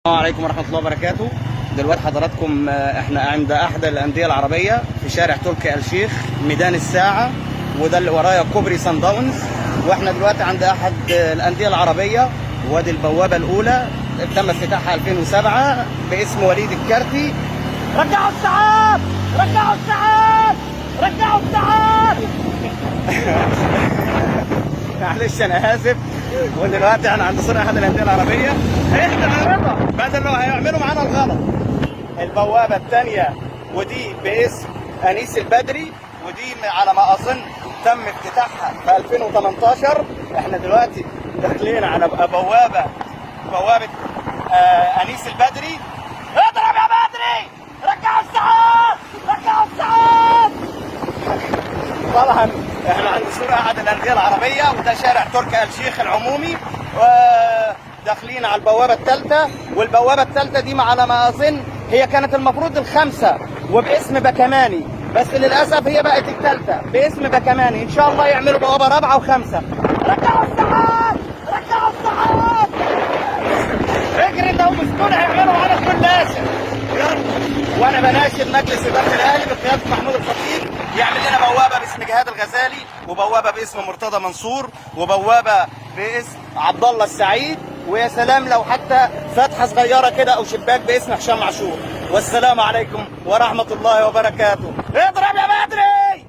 السلام عليكم ورحمة الله وبركاته. دلوقتي حضراتكم احنا عند احد الاندية العربية في شارع تركي آل شيخ ميدان الساعة، وده اللي ورايا كوبري صن داونز. واحنا دلوقتي عند احد الاندية العربية، وادي البوابة الاولى تم افتتاحها 2007 باسم وليد الكارتي. رجعوا الساعات، رجعوا الساعات، رجعوا الساعات. معلش انا اسف. ودلوقتي احنا عند صنع احد الانديه العربيه. احنا عرضه بدل لو هيعملوا معانا الغلط. البوابه الثانيه ودي باسم انيس البدري، ودي على ما اظن تم افتتاحها في 2018. احنا دلوقتي داخلين على بوابه انيس البدري. اضرب يا بدري، رجعوا الساعات، رجعوا الساعات. طبعا احنا عند سور احد الانديه العربيه، وده شارع تركي آل شيخ العمومي، وداخلين على البوابه الثالثه. والبوابه الثالثه دي على ما اظن هي كانت المفروض الخامسه وباسم بكماني، بس للاسف هي بقت الثالثه باسم بكماني. ان شاء الله يعملوا بوابه رابعه وخامسه. رجعوا الساعات، رجعوا الساعات. اجري انت ومسكون هيعملوا على كل لازم. وانا بناشد مجلس اداره الاهلي بقياده محمود الخطيب يعمل لنا بوابه باسم جهاد الغزالي، وبوابه باسم مرتضى منصور، وبوابه باسم عبد الله السعيد، ويا سلام لو حتى فتحه صغيره كده او شباك باسم هشام عاشور. والسلام عليكم ورحمه الله وبركاته. اضرب يا بدري.